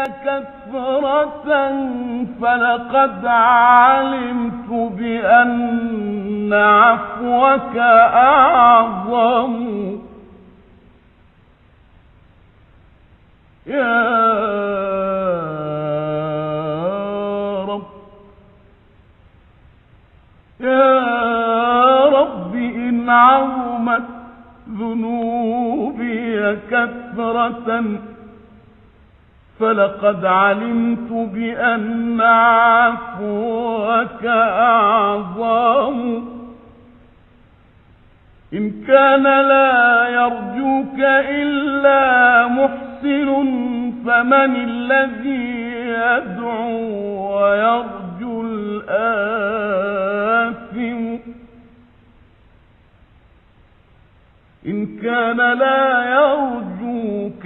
كثرة فلقد علمت بأن عفوك أعظم. يا رب إن عظمت ذنوبي كثرة فلقد علمت بأن عفوك أعظم. إن كان لا يرجوك إلا محسن فمن الذي يدعو ويرجو الآثم. إن كان لا يرجوك